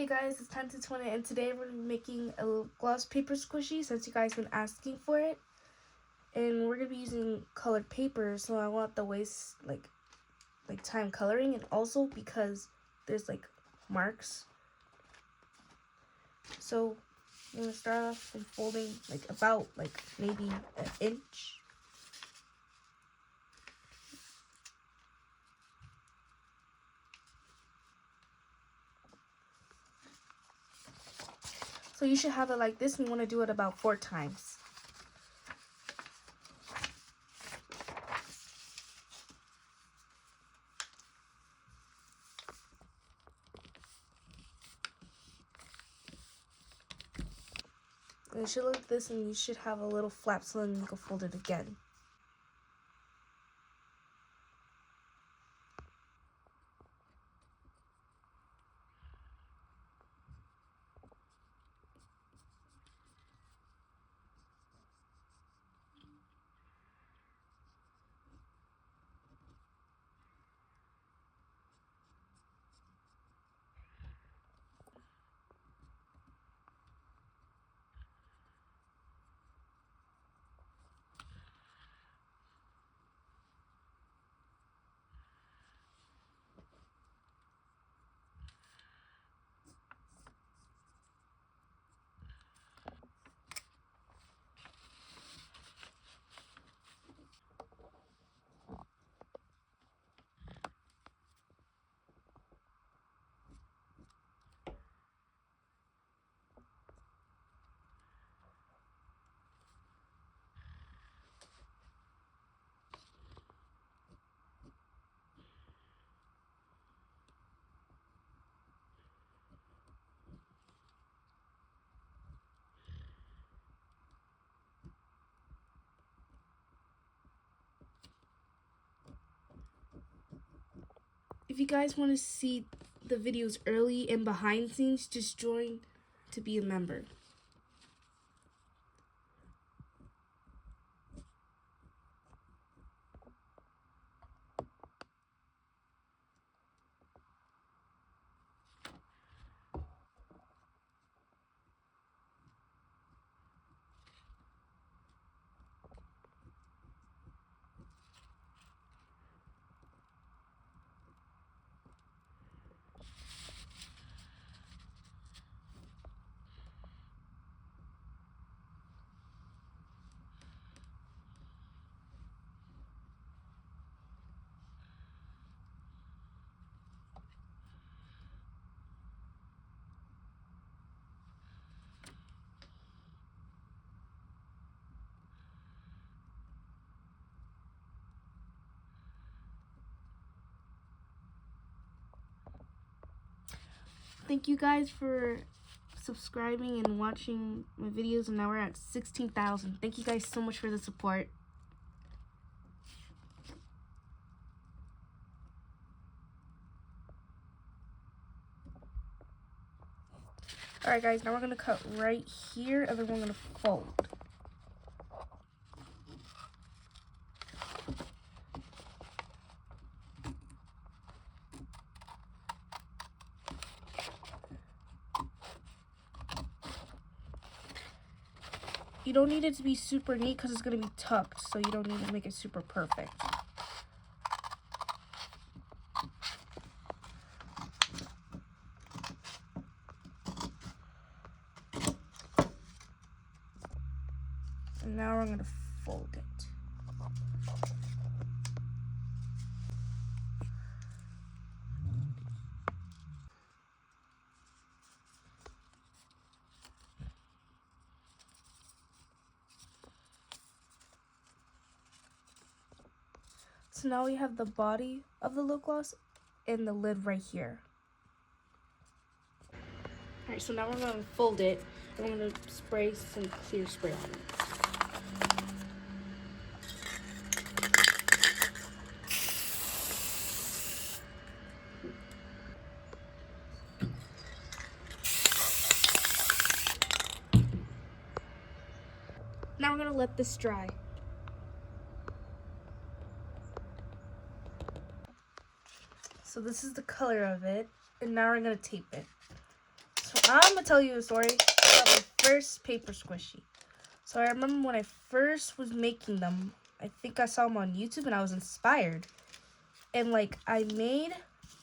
guys, it's time to 20 and today we're making a lip gloss paper squishy since you guys been asking for it. And we're gonna be using colored paper, so I want the waste like time coloring, and also because there's like marks. So I'm gonna start off from folding about maybe an inch. So you should have it like this, and you want to do it about 4 times. And it should look like this, and you should have a little flap so then you can fold it again. If you guys want to see the videos early and behind scenes, just join to be a member. Thank you guys for subscribing and watching my videos, and now we're at 16,000. Thank you guys so much for the support. Alright guys, now we're going to cut right here, and then we're going to fold. You don't need it to be super neat because it's going to be tucked, so you don't need to make it super perfect. And now we're going to fold it. So now we have the body of the lip gloss and the lid right here. Alright, so now we're going to fold it, and we're going to spray some clear spray on it. Now we're going to let this dry. So this is the color of it, and now we're going to tape it. I'm gonna tell you a story about my first paper squishy. So I remember when I first was making them, I think I saw them on YouTube and I was inspired. And like I made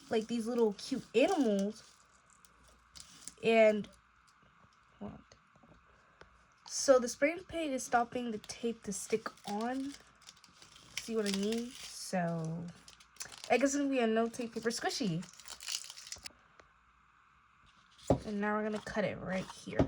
like these little cute animals and hold on. So the spray paint is stopping the tape to stick on. See what I mean? So I guess it's gonna be a no tape paper squishy. And now we're gonna cut it right here.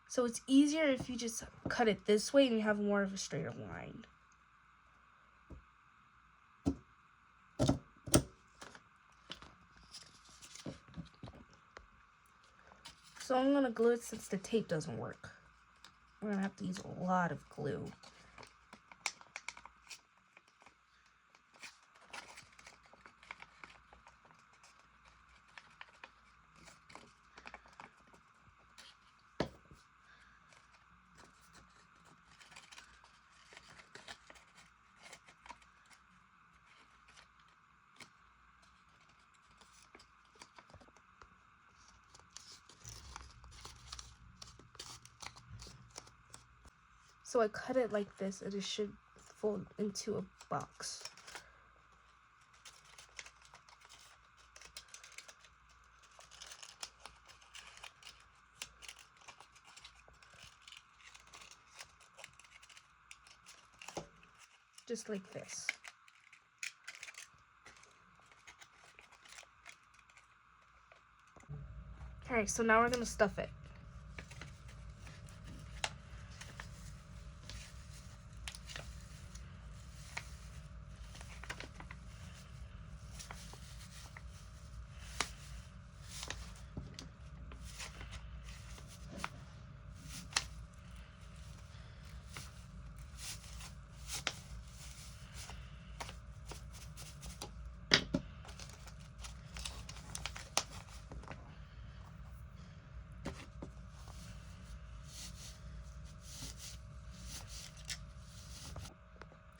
So it's easier if you just cut it this way and you have more of a straighter line. So I'm gonna glue it since the tape doesn't work. We're gonna have to use a lot of glue. So I cut it like this and it should fold into a box. Just like this. Alright, so now we're gonna stuff it.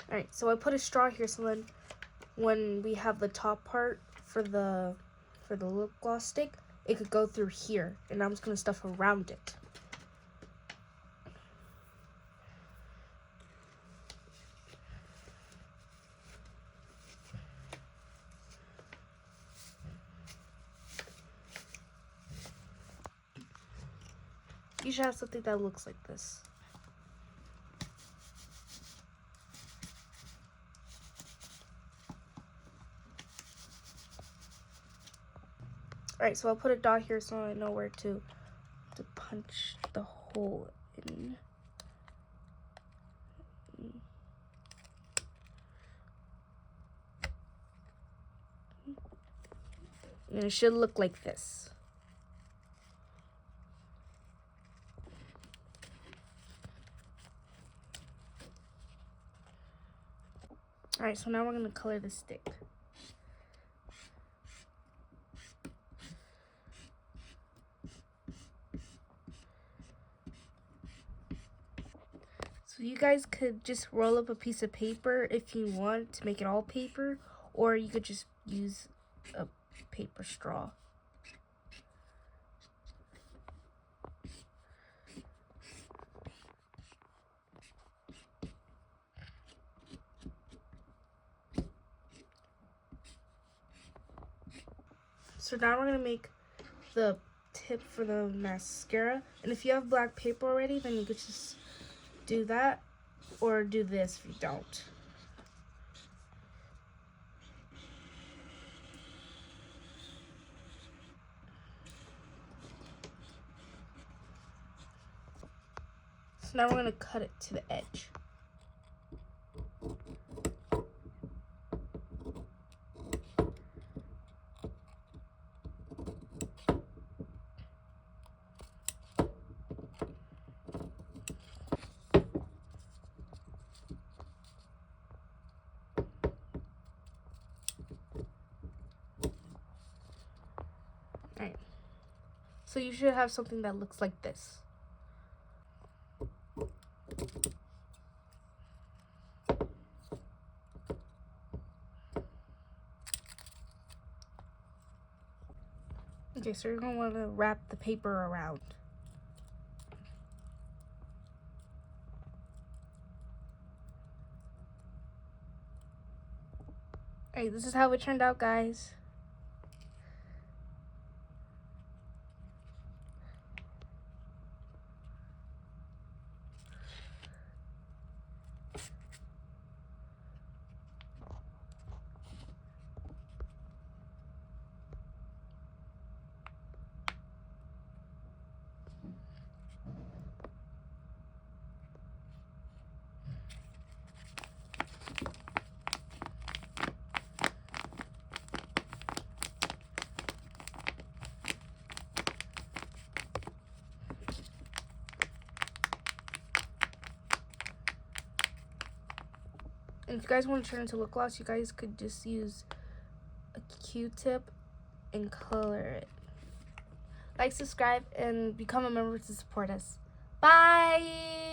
Alright, so I put a straw here so then when we have the top part for the lip gloss stick, it could go through here. And I'm just gonna stuff around it. You should have something that looks like this. Alright, so I'll put a dot here so I know where to punch the hole in. And it should look like this. Alright, so now we're going to color the stick. So you guys could just roll up a piece of paper if you want to make it all paper, or you could just use a paper straw. So now we're going to make the tip for the mascara. And if you have black paper already, then you could just do that, or do this if you don't. So now we're going to cut it to the edge. Alright, so you should have something that looks like this. Okay, so you're gonna want to wrap the paper around. Alright, this is how it turned out, guys. And if you guys want to turn it into lip gloss, you guys could just use a Q-tip and color it. Like, subscribe, and become a member to support us. Bye!